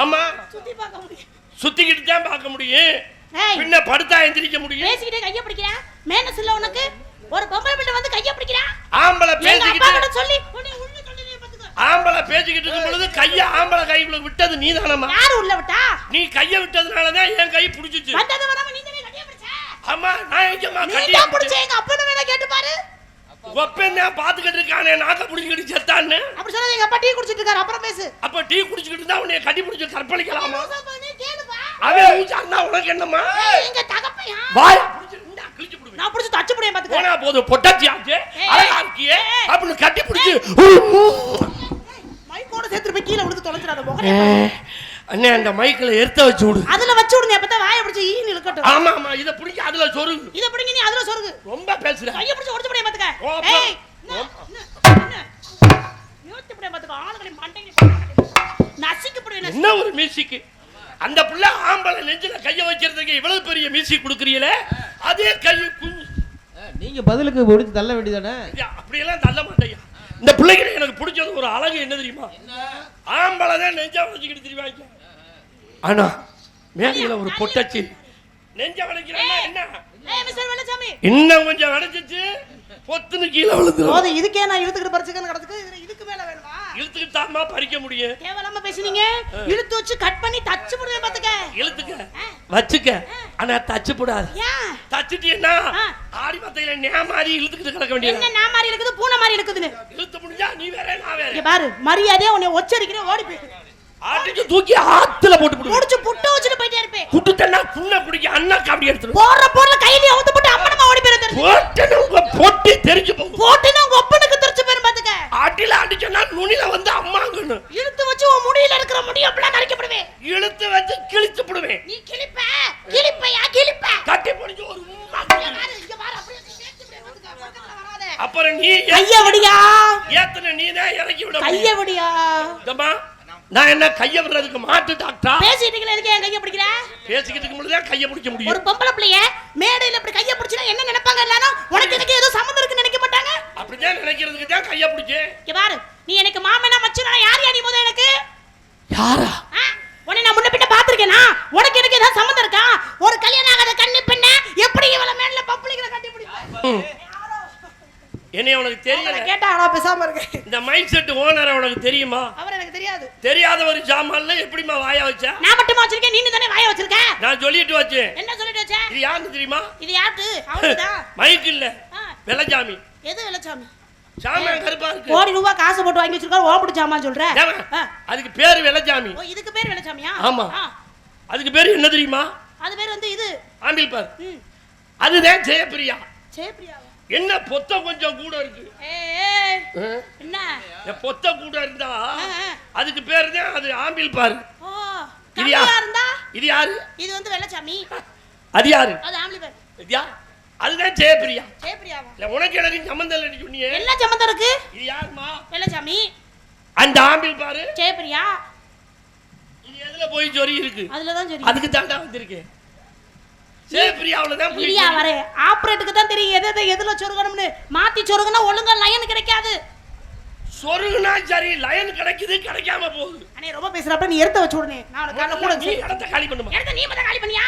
ஆமா, சுத்தி பார்க்க முடியும். சுத்திக்கிட்டு தான் பார்க்க முடியும். பின்ன படுத்தா எந்திரிக்க முடியும். பேசிக்கிட்டே கைய பிடிக்கிறா. மேனஸ் இல்ல உனக்கு? ஒரு பொம்பளை பிள்ளை வந்து கைய பிடிக்கிறா. ஆம்பளை பேசிக்கிட்டு சொல்லி உன்னை உள்ள சொல்லி பாத்துக்கோ. ஆம்பளை பேசிக்கிட்டு இருக்கும் பொழுது கைய ஆம்பளை கைக்குள்ள விட்டது நீதானமா? யாரு உள்ள விட்டா? நீ கைய விட்டதனால தான் என் கை பிடிச்சிச்சு. வந்தது வராம நீ தானே கைய பிடிச்ச. ஆமா, நான் எங்கமா கைய நீ பிடிச்ச. எங்க அப்பா வேணா கேட்டு பாரு. ஒப்பேன்னா பாத்துக்கிட்டு இருக்கானே, நாக்க பிடிச்சிக்கிட்டு செத்தான்னு. அப்படி சொல்லாத, எங்க அப்பா டீ குடிச்சிட்டு இருக்காரு. அப்புறம் பேசு. அப்ப டீ குடிச்சிக்கிட்டு இருந்தா உன்னை கட்டி பிடிச்சு கற்பழிக்கலாமா? கேளுப்பா. அவன் ஊச்சான்னா உனக்கு என்னமா? எங்க தகப்பையா? வாய் புடிச்சிருந்தா கிழிச்சு போடுவேன். நான் புடிச்சு தச்சு புடியே பாத்துக்க. போனா போது பொட்டச்சியாச்சு. அழகா இருக்கியே அப்படின்னு கட்டி பிடிச்சு மைக்கோட சேர்த்து போய் கீழ விழுந்து தொலைச்சிராத போக. அண்ணே, அந்த மைக்ல எடுத்து வச்சு விடு. அதுல வச்சு விடுங்க, அப்பதான் வாயை பிடிச்சு ஈனி இழுக்கட்டும். ஆமா ஆமா, இத பிடிங்க அதுல சொருகு. இத பிடிங்க நீ அதுல சொருகு. ரொம்ப பேசுற. கைய பிடிச்சு உடைச்சு புடியே பாத்துக்க. ஏய் யோத்தி புடியே பாத்துக்க. ஆளுகளை மண்டைக்கு நசிக்கு புடியே நசி. என்ன ஒரு மியூசிக்! அந்த புள்ள ஆம்பளை நெஞ்சில கைய வைக்கிறதுக்கு இவ்வளவு பெரிய மியூசிக் கொடுக்குறீங்களே, அதே கை குஞ்சு. நீங்க பதிலுக்கு முடிச்சு தள்ள வேண்டியதானே? அப்படி எல்லாம் தள்ள மாட்டேயா. இந்த பிள்ளைகளை எனக்கு பிடிச்சது ஒரு அழகு என்ன தெரியுமா? ஆம்பளை தான் நெஞ்சா வச்சுக்கிட்டு திரிவாங்க. ஆனா மேலையில ஒரு பொட்டச்சி நெஞ்ச வளைக்கிறான்னா என்ன? ஏய் மிஸ்டர் வெள்ளசாமி, இன்னும் கொஞ்சம் வளைச்சிச்சு பொத்துன்னு கீழே விழுந்துரும். போது இதுக்கே நான் இழுத்துக்கிட்டு பறிச்சுக்கன்னு கிடக்கு. இதுக்கு மேல வேணுமா? இழுத்துக்கிட்டு தாமா பறிக்க முடியும். கேவலமா பேசுனீங்க. இழுத்து வச்சு கட் பண்ணி தச்சு போடுவே பாத்துக்க. இழுத்துக்க வச்சுக்க, ஆனா தச்சு போடாது. ஏன் தச்சிட்டீன்னா ஆடி மத்தையில நே மாதிரி இழுத்துக்கிட்டு கிடக்க வேண்டியது. என்ன நான் மாதிரி இருக்குது, பூனை மாதிரி இருக்குதுன்னு இழுத்து முடிஞ்சா நீ வேற நான் வேற. இங்க பாரு, மரியாதையா உன்னை ஒச்சரிக்கிறே ஓடி போய். ஆட்டிட்டு தூக்கி ஆத்துல போட்டு போடு. முடிச்சு புட்டு வச்சிட்டு போயிட்டே இருப்பே. புட்டுட்டேன்னா புண்ண குடிக்க அண்ணா காப்பி எடுத்து போற போறல கையில அவுத்து போட்டு அம்மனமா ஓடி போயிரு. போட்டேன்னு உங்க பொட்டி தெரிஞ்சு போகும். போட்டுனா உங்க ஒப்பனுக்கு தெரிஞ்சு போயிரு பாத்துக்க. ஆட்டில அடிச்சனா நுனில வந்து அம்மாங்கன்னு இழுத்து வச்சு உன் முடியில இருக்கிற முடி அப்படியே நரைக்கப்படுவே. இழுத்து வச்சு கிழிச்சு போடுவேன். நீ கிழிப்பையா கிழிப்ப. கட்டி போடுச்சு ஒரு உம்மா. இங்க பாரு அப்படியே சேர்த்து அப்படியே பாத்துக்க. பக்கத்துல வராத. அப்புறம் நீ கைய வடியா. ஏத்தன நீ தான் இறக்கி விட. கைய வடியா. தம்மா, நான் என்ன கைய விடுறதுக்கு மாட்டு டாக்டரா? பேசிட்டீங்களே, எதுக்கு என் கைய பிடிக்கிற? பேசிக்கிட்டு இருக்கும்போது தான் கைய பிடிக்க முடியும். ஒரு பொம்பளை பிள்ளைய மேடையில இப்படி கைய பிடிச்சினா என்ன நினைப்பாங்க எல்லாரும்? உனக்கு எனக்கு ஏதோ சம்மந்தம் இருக்குன்னு நினைக்க மாட்டாங்க? அப்படிதான் நினைக்கிறதுக்கு தான் கைய பிடிச்சேன். இங்க பாரு, நீ எனக்கு மாமனா மச்சனா யார் நீ முத எனக்கு? யாரா? உன்னை நான் முன்ன பின்ன பாத்துர்க்கேனா? உனக்கு எனக்கு ஏதோ சம்மந்தம் இருக்கா? ஒரு கல்யாணம் ஆகாத கண்ணி பெண்ண எப்படி இவள மேடையில பப்ளிக்ல கட்டி பிடிப்ப? என்னைய உனக்கு தெரியல. கேட்டா நான் பேசாம இருக்கேன். இந்த மைண்ட் செட் ஓனரை உனக்கு தெரியுமா? அவர் எனக்கு தெரியாது. தெரியாத ஒரு ஜாமான்ல எப்படிமா வாய வச்சா? நான் மட்டுமா வச்சிருக்கேன், நீ தானே வாய வச்சிருக்க. நான் சொல்லிட்டு வச்சேன். என்ன சொல்லிட்டு வச்ச? இது யாருக்கு தெரியுமா? இது யாரு? அவனுதான். மைக் இல்ல, வெள்ளச்சாமி. எது வெள்ளச்சாமி? சாமான் கருப்பா இருக்கு. கோடி ரூபாய் காசு போட்டு வாங்கி வச்சிருக்காரு, ஓபடி சாமான் சொல்ற. அதுக்கு பேரு வெள்ளச்சாமி. ஓ, இதுக்கு பேர் வெள்ளச்சாமியா? ஆமா. அதுக்கு பேரு என்ன தெரியுமா? அது பேர் வந்து இது ஆம்பில் பார். அதுதான் ஜெயப்பிரியா. ஜெயப்பிரியா என்ன பொத்த கொஞ்சம் கூட இருக்கு. என்ன பொத்த கூட இருந்தா அதுக்கு பேரு தான் அது ஆம்பில் பாரு. ஓ, கம்மியா இருந்தா இது யாரு? இது வந்து வெள்ளச்சாமி. அது யாரு? அது ஆம்பில் பாரு. இதியா அதுதான் ஜெயப்பிரியா. ஜெயப்பிரியாவா? இல்ல உனக்கு எனக்கு சம்பந்தம் இல்ல சொன்னியே. என்ன சம்பந்தம் இருக்கு? இது யாருமா? வெள்ளச்சாமி. அந்த ஆம்பில் பாரு ஜெயப்பிரியா. இது எதுல போய் சொறி இருக்கு? அதுல தான் சொறி. அதுக்கு தாண்டா வந்திருக்கேன். ஜெயப்பிரியாவுல தான் பிரியா வரே. ஆபரேட்டுக்கு தான் தெரியும் எதுல சொருகணும்னு. மாத்தி சொருகுனா ஒழுங்கா லைன் கிடைக்காது. சொருகுனா சரி, லைன் கிடைக்குது, கிடைக்காம போகுது. அண்ணே ரொம்ப பேசுறப்ப நீ எடுத்து வச்சு விடுனே. நான் உனக்கு கூட நீ இடத்தை காலி பண்ணுமா? எடுத்து நீ மத காலி பண்ணியா?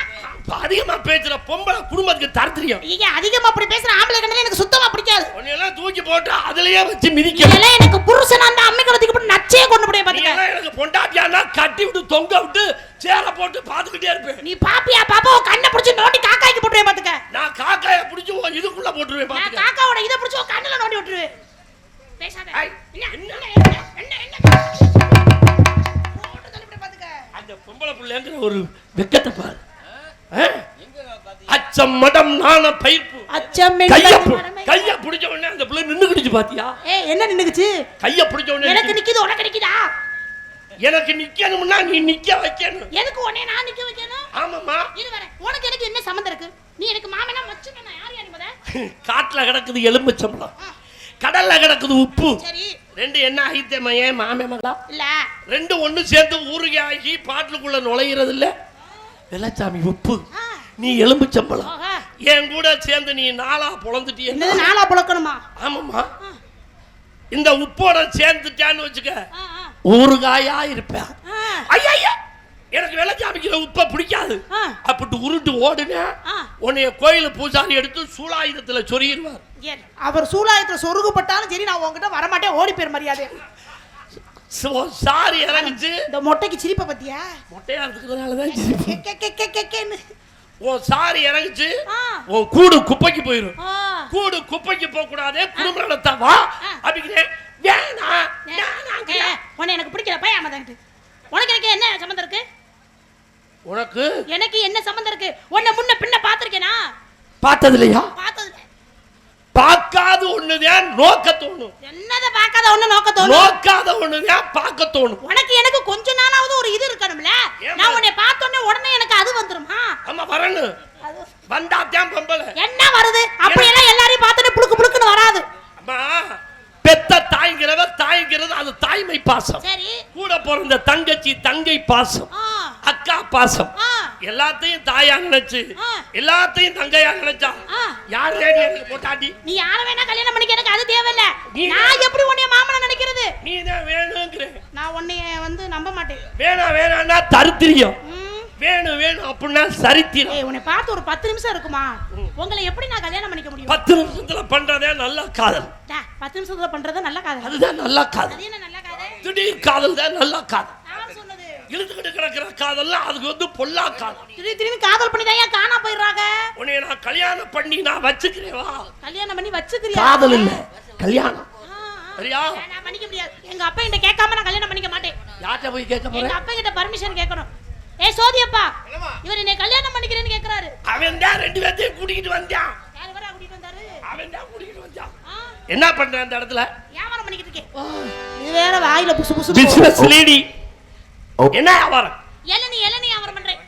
அதிகமா பேசுற பொம்பளை குடும்பத்துக்கு தரத்திரியம். நீங்க அதிகமா அப்படி பேசுற ஆம்பளை கண்ணே எனக்கு சுத்தமா பிடிக்காது. உன்னை எல்லாம் தூக்கி போட்டு அதுலயே வச்சு மிதிக்க. நீ எனக்கு புருஷனா அந்த அம்மி கடத்துக்கு போட்டு நச்சே கொண்டு போய் பாத்துக்க. நீ எனக்கு பொண்டாட்டியானா கட்டி விட்டு தொங்க விட்டு சேர போட்டு பாத்துக்கிட்டே இருப்பேன். நீ பாப்பியா பாப்பா உன் கண்ணை பிடிச்சு நோண்டி காக்காய்க்கு போட்டுவே பாத்துக்க. நான் காக்காயை பிடிச்சு உன் இதுக்குள்ள போட்டுருவேன் பாத்துக்க. நான் காக்காவோட இத பிடிச்சு உன் கண்ணுல நோண்டி விட்டுருவேன். பேசாத. என்ன போட்டு தள்ளிவிட பாத்துக்க. அந்த பொம்பளை புள்ளைங்கிற ஒரு வெக்கத்தை பாரு. அச்சம் மடம் நாண பயிர்ப்பு. அச்சம் கைய பிடிச்ச உடனே அந்த புள்ள நின்னுக்கிடுச்சு பாத்தியா? என்ன நின்னுக்குச்சு? கைய பிடிச்ச உடனே எனக்கு நிக்குது, உனக்கு நிக்குதா? எனக்கு நிக்கணும்னா நீ நிக்க வைக்கணும். எதுக்கு உன்னை நான் நிக்க வைக்கணும்? ஆமாமா. இரு வரேன். உனக்கு எனக்கு என்ன சம்பந்தம் இருக்கு? நீ எனக்கு மாமனா மச்சனா யார் நீ முத? காட்டுல கிடக்குது எலும்புச்சம்பளம், கடல்ல கிடக்குது உப்பு. சரி, ரெண்டு என்ன ஆயித்தமையே மாமேமலா இல்ல, ரெண்டு ஒண்ணு சேர்ந்து ஊறுகை ஆகி பாட்டுக்குள்ள நுழையிறது இல்ல. வெள்ளச்சாமி உப்பு, நீ எலும்புச்சம்பளம். என் கூட சேர்ந்து நீ நாளா பொளந்துட்டிய. என்ன நாளா பொளக்கணுமா? ஆமாமா. இந்த உப்போட சேர்ந்துட்டான்னு வச்சுக்க ஊறுகாயா இருப்ப. ஐயா எனக்கு வெள்ளச்சாமிக்கிற உப்ப பிடிக்காது. ஆ. அப்படி உருட்டு ஓடுனா ஆ. உன்னைய கோயில பூசாரி எடுத்து சூலாயுதத்துல சொருகிடுவார். அவர் சூலாயத்துல சொருகுப்பட்டாலும் சரி நான் உங்ககிட்ட வரமாட்டேன், ஓடி போயிரு மரியாதை. சாரி இறங்குச்சு. இந்த மொட்டைக்கு சிரிப்ப பத்தியா? மொட்டையா இருக்கிறதுனாலதான் சிரிப்பு. கேக்கேன்னு. உன் சாரி இறங்குச்சு. ஆ. உன் கூடு குப்பைக்கு போயிடும். ஆ. கூடு குப்பைக்கு போக கூடாது, குடும்பம் நடத்தவா அப்படிங்கிறேன். வேணாம் உன்னை எனக்கு பிடிக்கல பையாமதான்ட்டு. உனக்கு எனக்கு என்ன சம்பந்தம் இருக்கு? உனக்கு எனக்கு என்ன சம்பந்தம் இருக்கு? உன்னை முன்ன பின்ன பாத்திருக்கேனா? பார்த்தது இல்லையா? பார்த்தது பார்க்காத ஒண்ணுதான் நோக்க தோணும். என்னத பார்க்காத ஒண்ணு நோக்க தோணும்? நோக்காத ஒண்ணுதான் பார்க்க தோணும். உனக்கு எனக்கு கொஞ்ச நாளாவது ஒரு இது இருக்கணும்ல. நான் உன்னை பார்த்த உடனே எனக்கு அது வந்துருமா? ஆமா வரணும். வந்தாத்தான் பொம்பளை. என்ன வருது? அப்படியெல்லாம் எல்லாரையும் பார்த்துட்டு புளுக்கு புளுக்குன்னு வராது. அம்மா பெத்த தாய்ங்கிறது அது தாய்மை பாசம். சரி. கூட பிறந்த தங்கச்சி தங்கை பாசம், அக்கா பாசம், எல்லாத்தையும் தாயா நினைச்சு எல்லாத்தையும் தங்கையா நினைச்சா யார் ரேடி எனக்கு போட்டாடி? நீ யார வேணா கல்யாணம் பண்ணிக்க, எனக்கு அது தேவையில்ல. நான் எப்படி உன்னைய மாமனா நினைக்கிறது? நீ தான் வேணும்ங்கற. நான் உன்னைய நம்ப மாட்டேன். வேணான்னா தரித்திரியம். வேணும் அப்படின்னா சரித்திரம். ஏய், உன்னை பார்த்து ஒரு 10 நிமிஷம் இருக்குமா? உங்களை எப்படி நான் கல்யாணம் பண்ணிக்க முடியும்? 10 நிமிஷத்துல பண்றதே நல்ல காதல். 10 நிமிஷத்துல பண்றது நல்ல காதல். அதுதான் நல்ல காதல். அது என்ன நல்ல காதல்? திடீர் காதல் தான் நல்ல காதல். நான் சொன்னது இழுத்துக்கிட்டு கிடக்கிற காதல்ல அதுக்கு பொல்லா காதல். திடீர்னு காதல் பண்ணி தான் காணா போயிடுறாங்க. உன்னை நான் கல்யாணம் பண்ணி நான் வச்சுக்கிறேவா? கல்யாணம் பண்ணி வச்சுக்கிறியா? காதல் இல்ல கல்யாணம். சரியா? நான் பண்ணிக்க முடியாது. எங்க அப்பா கிட்ட கேட்காம நான் கல்யாணம் பண்ணிக்க மாட்டேன். யார்ட்ட போய் கேட்க போற? எங்க அப்பா கிட்ட பர்மிஷன் கேட்கணும். ஏய் சோதியப்பா, இவர் என்னை கல்யாணம் பண்ணிக்கிறேன்னு கேக்குறாரு. அவன் தான் 2 பேத்தையும் கூட்டிட்டு வந்தான். யார் வரா கூட்டிட்டு வந்தாரு? அவன் தான் கூட்டிட்டு வந்தான். என்ன பண்ற அந்த இடத்துல? வியாபாரம் பண்ணிக்கிட்டு இருக்கேன். இது வேற வாயில புசு புசு. Business lady. என்ன வியாபாரம்? இளநீ வியாபாரம் பண்றேன்.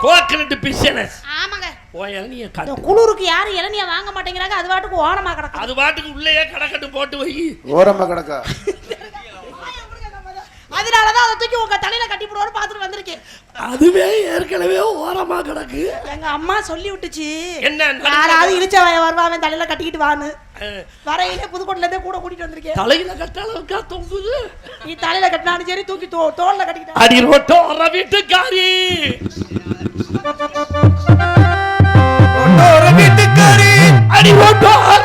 Coconut business. ஆமாங்க. இளநிய காட்டு. குளூருக்கு யாரு இளநிய வாங்க மாட்டேங்கிறாங்க. அது பாட்டுக்கு ஓரமா கிடக்கு. அது பாட்டுக்கு உள்ளேயே கடக்கட்டு போட்டு வை. ஓரமா கிடக்கா? அதனாலதான் அதை தூக்கி உங்க தலையில கட்டி போடுவாரு பாத்துட்டு வந்திருக்கேன். அதுவே ஏற்கனவே ஓரமா கிடக்கு. எங்க அம்மா சொல்லி விட்டுச்சு, என்ன யாராவது இழிச்ச வருவான் தலையில கட்டிக்கிட்டு வான்னு. வரையிலே புதுக்கோட்டையில இருந்தே கூட கூட்டிட்டு வந்திருக்கேன். தலையில கட்டாளவுக்கா தொங்குது? நீ தலையில கட்டினாலும் சரி, தூக்கி தோல்ல கட்டிக்கிட்ட. அடி ரோட்டோர வீட்டுக்காரி, ரோட்டோர வீட்டுக்காரி, அடி ரோட்டோர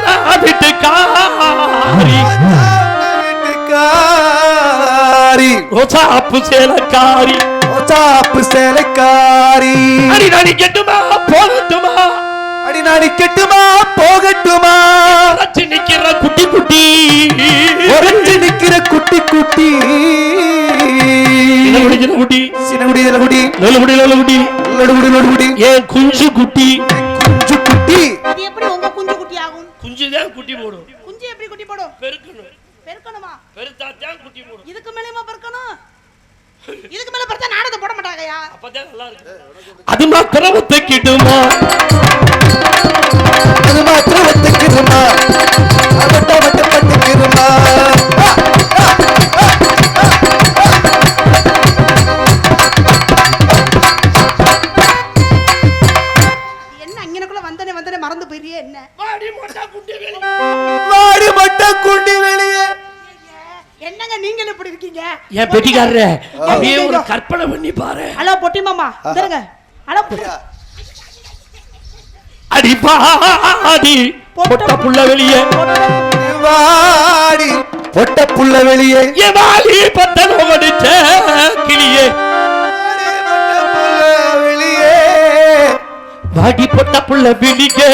வீட்டுக்காரி, ரோசாப்பு சேலக்காரி, ரோசாப்பு சேலக்காரி, அடி நாடி கெட்டுமா போகட்டுமா, அடி நாடி கெட்டுமா போகட்டுமா, உரைச்சு நிக்கிற குட்டி குட்டி, உரைச்சு நிக்கிற குட்டி குட்டி, குட்டி சின்னகுடி சின்னகுடி லொலுகுடி லொலுகுடி லொடுகுடி லொடுகுடி, ஏன் குஞ்சு குட்டி, குஞ்சு குட்டி. இது எப்படி உங்க குஞ்சு குட்டி ஆகும்? குஞ்சுதான் குட்டி போடும். குஞ்சு எப்படி குட்டி போடும்? பெருக்கணும். பெருக்கணுமா? பெருத்தாத்தான் குட்டி போடும். இதுக்கு மேலமா பெருக்கணும்? இதுக்கு மேல பெருத்தா நாடகத்தை போட மாட்டாங்கயா. அப்பதான் நல்லா இருக்கு. அது மாத்திரம் ஒத்துக்கிடுமா, அது மாத்திரம் ஒத்துக்கிடுமா, அவட்ட வட்ட பட்டுக்கிடுமா. என்ன அங்கனக்குள்ள வந்தனே மறந்து போயிரியே என்ன? வாடி மொட்டை குண்டி வெளியே, வாடி மொட்டை குண்டி வெளியே. என்னங்க நீங்க எப்படி இருக்கீங்க? ஏன் பெட்டிக்காரரே, அப்படியே ஒரு கற்பனை பண்ணி பாரு. ஹலோ பொட்டி மாமா, இந்தங்க. ஹலோ அடி பாடி பொட்ட புள்ள வெளியே, வாடி பொட்ட புள்ள வெளியே, ஏ வாடி பத்தன ஓடிச்ச கிளியே, வெளியே வாடி பொட்ட புள்ள வெளியே,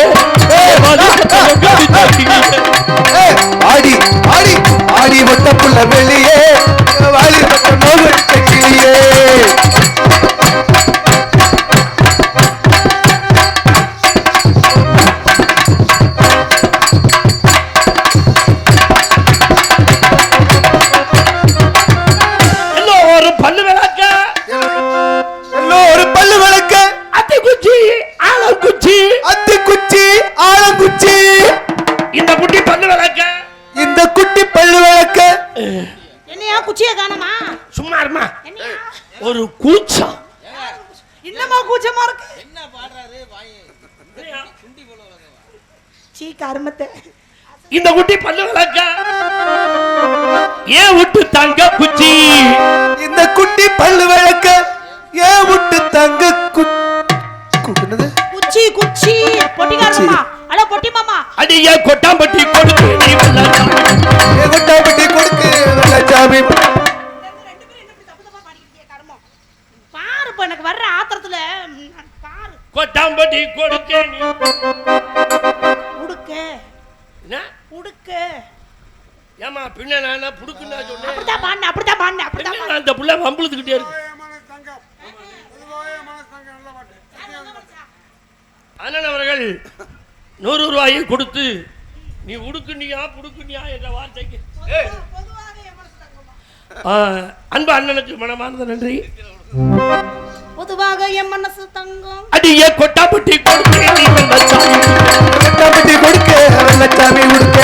வாடி பத்தன ஓடிச்ச கிளியே, ஆடி ஆடி ஆடி பொட்ட புள்ள வெளியே, வாடி பத்தன ஓடிச்ச கிளியே. எல்லோரும் பல்லு விளக்க, எல்லோரும் பல்லு விளக்க, அத்தி குச்சி ஆழம் குச்சி, அத்தி குச்சி ஆழம் குச்சி, இந்த குட்டி பல்லு விளக்க, இந்த குட்டி பல்லு விளக்க. என்னையா குச்சிய காணோமா? சும்மா இருமா, என்னையா ஒரு கூச்சம். இன்னமா கூச்சமா இருக்கு? என்ன பாடுறாரு வாயே குண்டி போல வளர்ந்தவா. சீ கர்மத்தை. இந்த குட்டி பல்லு விளக்க, ஏன் விட்டு தங்க குச்சி, இந்த குட்டி பல்லு விளக்க, ஏன் விட்டு தங்க என்னது குச்சி குச்சி பொட்டிக்கார மாமா ஹலோ பொட்டி மாமா அடியே கொட்டாம்பட்டி கொடுக்கு நீ வெள்ளச்சாமி ஏன் கொட்டாம்பட்டி கொடுக்கு வெள்ளச்சாமி ரெண்டு பேரும் என்ன இப்படி தப்பு தப்பா பாடிக்கிட்டே கர்மம் பாரு இப்ப எனக்கு வர்ற ஆத்திரத்துல பாரு கொட்டாம்பட்டி கொடுக்கு நீ உடுக்க என்ன உடுக்க ஏமா பின்ன நான் புடுக்குன்னா சொன்னேன் அப்படிதான் பாண்ண பின்ன அந்த புள்ள வம்புழுத்துக்கிட்டே இருக்கு அண்ணன் அவர்கள் 100 ரூபாயை கொடுத்து நீ உடுக்குனியா புடுக்குனியா என்ற வார்த்தைக்கு அன்பு அண்ணனுக்கு மனமார்ந்த நன்றி. பொதுவாக என் மனசு தங்கம் அடியே கொட்டாம்பட்டி கொடுக்க நீ வெள்ளச்சாமி கொட்டாம்பட்டி கொடுக்க வெள்ளச்சாமி உடுக்க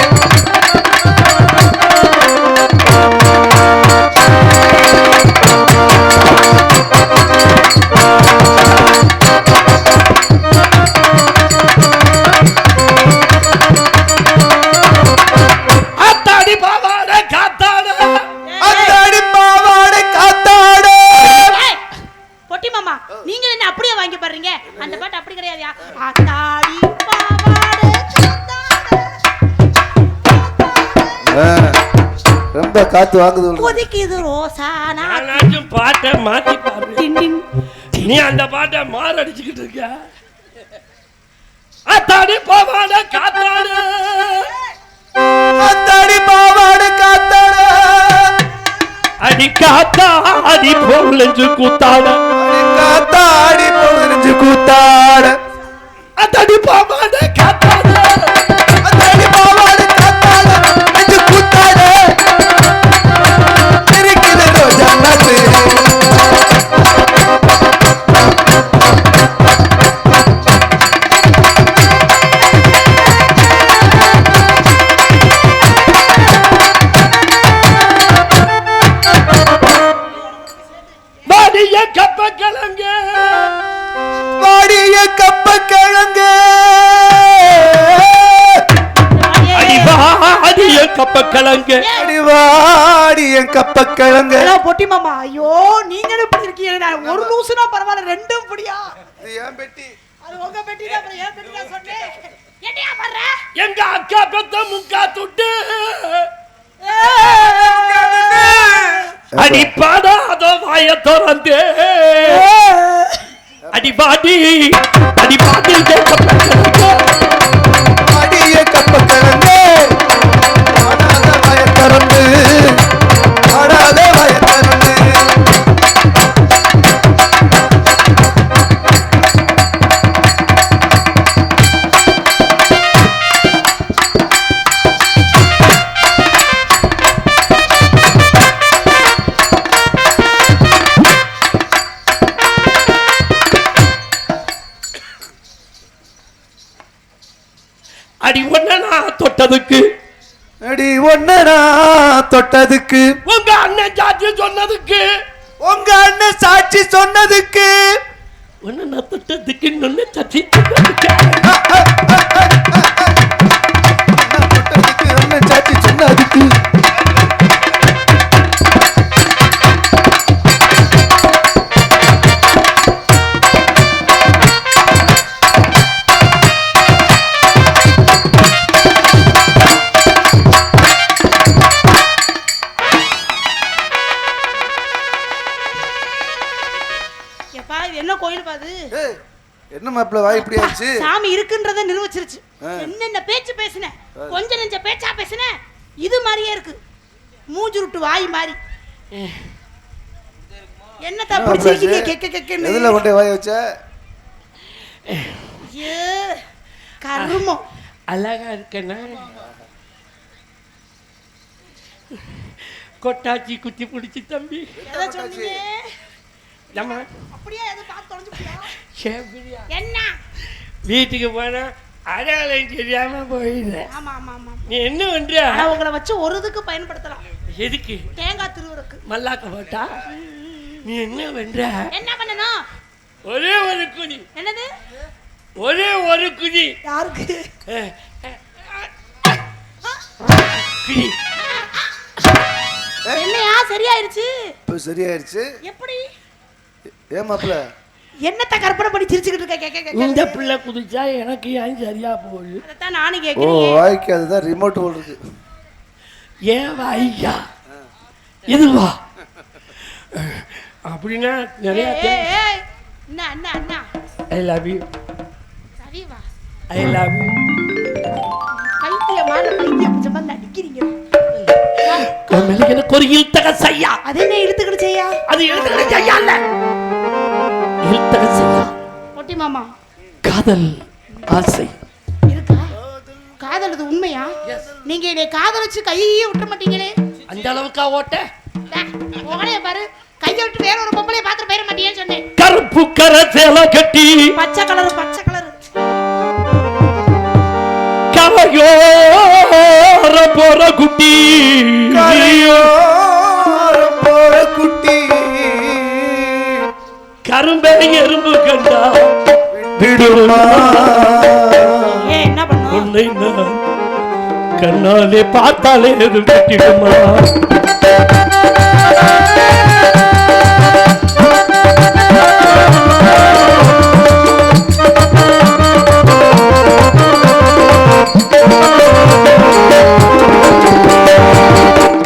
அந்த பாட்டு அப்படி கிடையாதுயா ஆத்தாடி பாவாடை ரொம்ப காத்து வாங்குது கொதிக்குது ரோசானா நானாச்சும் பாட்டை மாத்தி பாரு நீ அந்த பாட்டை மாரடிச்சுக்கிட்டு இருக்க ஆத்தாடி பாவாடை காத்தாடு ஆத்தாடி பாவாடை காத்தாடு அடி காத்தாடி பொருளஞ்சு கூத்தாட காத்தாடி பொருளஞ்சு கூத்தாட அத்தாடி பாவாடை காத்தாடு அத்தாடி பாவாடை காத்தாட நெஞ்சு கூத்தாட இருக்குது ரோஜா நாத்து வாடிய கப்பக்கிழங்க வாடிய கப்பக்கிழங்க அடிவாடிய கப்பக்கிழங்க அடிவாடிய கப்பக்கிழங்க பொட்டி மாமா ஐயோ நீங்களும் இப்படி இருக்கீங்க ஒரு லூசுனா பரவாயில்ல ரெண்டும் இப்படியா இது ஏன் பெட்டி அது உங்க பெட்டி தான் அப்புறம் ஏன் பெட்டி தான் சொன்னேன் என்னையா பண்ற எங்க அக்கா பெத்த முக்கா துட்டு அடி பாடாத வாய திறந்து அடி பாடி அடிய கப்பக்கிழங்க ஆடாத வாய திறந்து ஆடாத வாய திறந்து அடி ஒன்னா தொட்டதுக்கு அடி ஒன்னடா தொட்டதுக்கு உங்க அண்ணன் சாட்சி சொன்னதுக்கு உங்க அண்ணன் சாட்சி சொன்னதுக்கு ஒன்னா தொட்டதுக்கு இன்னொன்னு சாட்சி சொன்னதுக்கு அண்ணன் சாட்சி சொன்னதுக்கு என்ன கோயில் பாது என்ன மாப்பிள்ள வாய் இப்படி ஆச்சு சாமி இருக்குன்றத நிரூபிச்சிருச்சு என்னென்ன பேச்சு பேசுன கொஞ்ச நெஞ்ச பேச்சா பேசுன இது மாதிரியே இருக்கு மூஞ்சுருட்டு வாய் மாதிரி என்ன தப்பு சிரிக்கிறீங்க கெக்க கெக்கன்னு எதுல கொண்டே வாய் வச்ச ஏ கருமம் அழகா இருக்கேனா கொட்டாச்சி குத்தி பிடிச்சி தம்பி எதை சொன்னீங்க அப்படியே எதை பார்த்து தொலைஞ்சு என்ன வீட்டுக்கு போனா அடையாளம் தெரியாம போயிடுறேன். ஆமா ஆமா ஆமா நீ என்ன பண்ற? உங்களை வச்சு ஒரு இதுக்கு பயன்படுத்தலாம். எதுக்கு? தேங்காய் திருவுறக்கு. மல்லாக்க போட்டா நீ என்ன பண்ற? என்ன பண்ணணும்? ஒரே ஒரு குடி. என்னது? ஒரே ஒரு குடி. யாருக்கு? குடி. என்னையா சரியாயிருச்சு? இப்போ சரியாயிருச்சு. எப்படி? ஏன் மாப்பிள்ள என்னத்த கற்பனை பண்ணி சிரிச்சுக்கிட்டு இருக்க கேக்க இந்த பிள்ளை குதிச்சா எனக்கு ஏன் சரியா போகுது? அதான் நானும் ஓ கேக்குறேன். வாய்க்கு அதுதான் ரிமோட் ஹோல் இருக்கு. ஏன் வாய்யா இதுவா அப்படின்னா நிறைய அண்ணா அண்ணா அண்ணா ஐ லவ் யூ சரி வா. ஐ லவ் யூ. பைத்தியமான பைத்தியம் பிடிச்ச மாதிரி நடிக்கிறீங்க. எனக்கு ஒரு இழுத்தக செய்யா. அது என்ன இழுத்துக்கிட்டு செய்யா? அது இழுத்தக செய்யா இல்ல, இழுத்தக செய்யா. பொட்டி மாமா காதல் ஆசை இருக்கா? காதல் அது உண்மையா? நீங்க என்னை காதலிச்சு கையே விட்ட மாட்டீங்களே. அந்த அளவுக்கா ஓட்ட? உங்களைய பாரு, கையை விட்டு வேற ஒரு பொம்பளைய பாத்து போயிட மாட்டீங்கன்னு சொன்னேன். கருப்பு கரை சேலை கட்டி பச்சை கலர் பச்சை கலர் கரையோர போற குட்டி, கரையோர போற குட்டி கரும்பே எறும்பு கண்டா விடுமா? ஏன் என்ன பண்ணும்? உன்னை நான் கண்ணாலே பார்த்தாலே எது கட்டிடுமா?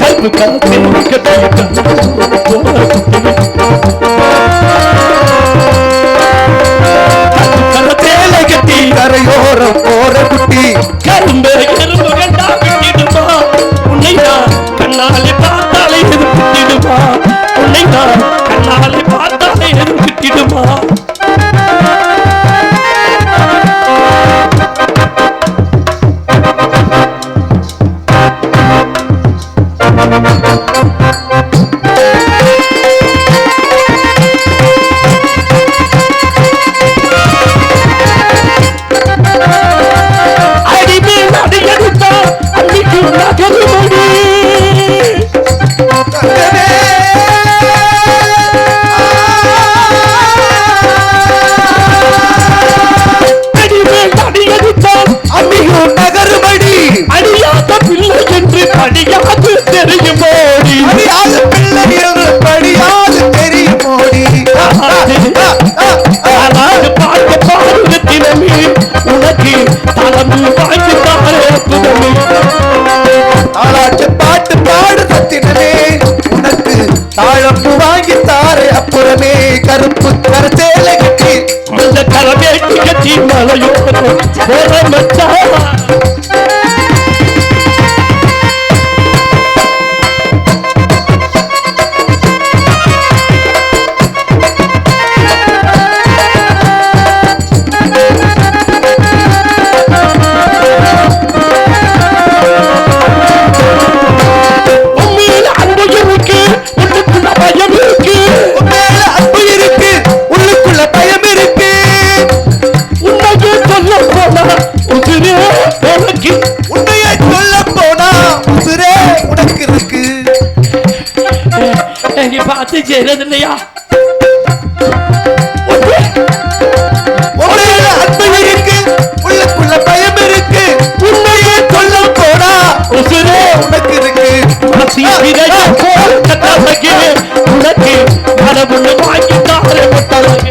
கருப்பு கலத்தில் கட்டி கரையோரம் போற குட்டி கரும்பு எறும்பு கண்டா விட்டிடுமா? உன்னை நான் கண்ணாலே பார்த்தாலே எது விட்டிடுமா? உன்னை நான் கண்ணாலே பார்த்தாலே எது விட்டிடுமா? அடிமேல் அடியடித்தா அன்னைக்கு நகருமடி. அடிமேல் அடியடித்தால் அம்மியோ நகருமடி அடியாத பிள்ளை என்று படியாது தெரியுமோடி. அறியாத பிள்ளை என்று படியாது தெரியுமோடி. அதாவது பார்க்க பாருங்க தினமே உனக்கு தளர்ந்து வாங்கி தாரே புதமே. தாளாட்டு பாட்டு பாடு சத்தினமே உனக்கு தாழம்பு வாங்கி தாரே அப்புறமே. கருப்பு கரசேலை கட்டி அந்த கரவேட்டி கட்டி மலையோரம் போற மச்சான். உண்மையில அன்பு இருக்கு, உள்ளுக்குள்ள பயம் இருக்கு. மேல அன்பு இருக்கு உள்ளுக்குள்ள பயம் இருக்கு. உண்மையை சொல்ல போனா உதிரே உனக்கு. உண்மையை சொல்ல போனா உசுரே உனக்கு இருக்கு. நீ பார்த்து செய்யறது இல்லையா? மேல அன்பு இருக்கு உள்ளுக்குள்ள பயம் இருக்கு. உண்மையை சொல்ல போனா உசுரே உனக்கு இருக்கு. உனக்கு மரபுன்னு வாங்கி தாரே முட்டழகு.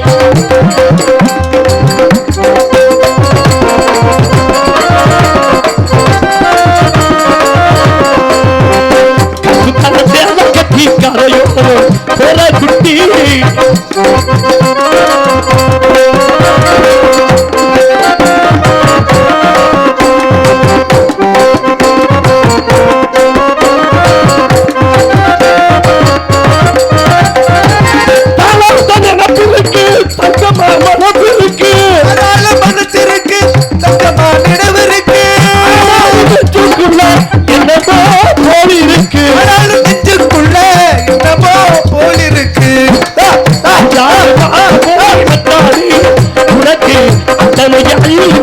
கட்டி கரையோரம் போற குட்டி நினப்பு இருக்கு, தங்கமா மனப்பு இருக்கு. அதனால மனசு இருக்கு தங்கமா நினைவு இருக்கு. நெஞ்சுக்குள்ள என்னமோ போலி இருக்கு. அதனால நெஞ்சுக்குள்ள என்னமோ போல் இருக்கு. உனக்கு அத்தனை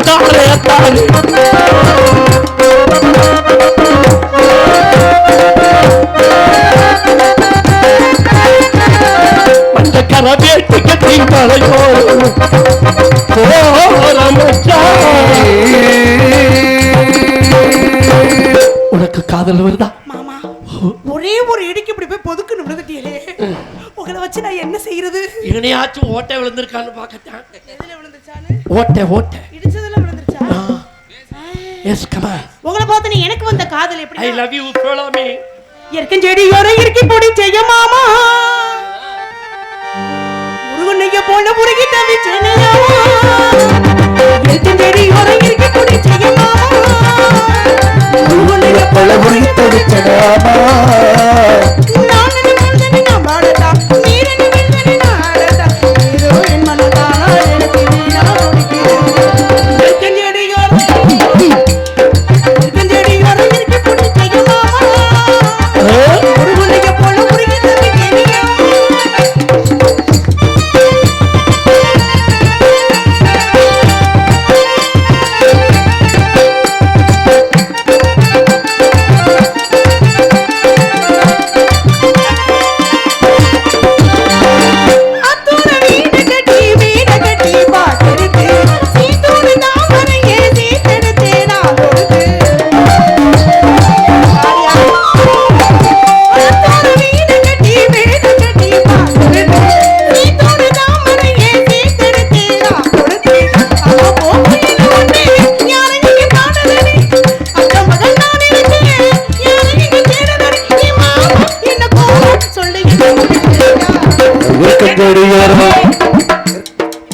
தாரே தாரே. அந்த கரவேட்டி கட்டி மலையோரம் போற மச்சான். உனக்கு காதல் வருதா? மாமா ஒரே ஒரு இடிக்கு இப்படி போய் பொதுக்கு விழுந்துட்டீங்களே. உங்களை வச்சு நான் என்ன செய்யறது? இவனையாச்சும் ஓட்டை விழுந்திருக்கான்னு பார்க்கத்தான். எதுல விழுந்துச்சானு? ஓட்டை ஓட்டை. இடிச்சதுல விழுந்துச்சா? Yes come on. உங்களை பார்த்து நீ எனக்கு வந்த காதல் எப்படி? I love you follow me. இருக்கும் செடியோர இறுக்கி பொடி செய்ய மாமா, முருகனைய போல முருகி தவிச்சனையா. இருக்கும் செடியோர இறுக்கி பொடி செய்ய மாமா, முருகனைய போல முருகி தவிச்சனையா. நானே மனதனை நான் பாடதா, நீரனே மனதனை நான் ஆடதா, நீரோ என் மனதானா எனக்கு நீனா துடிக்கிறேன். இருக்கும் செடியோர இறுக்கி பொடி செய்ய மாமா, முருகனைய போல முருகி தவிச்சனையா.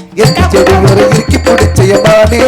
இறுக்கி பிடிச்ச மானே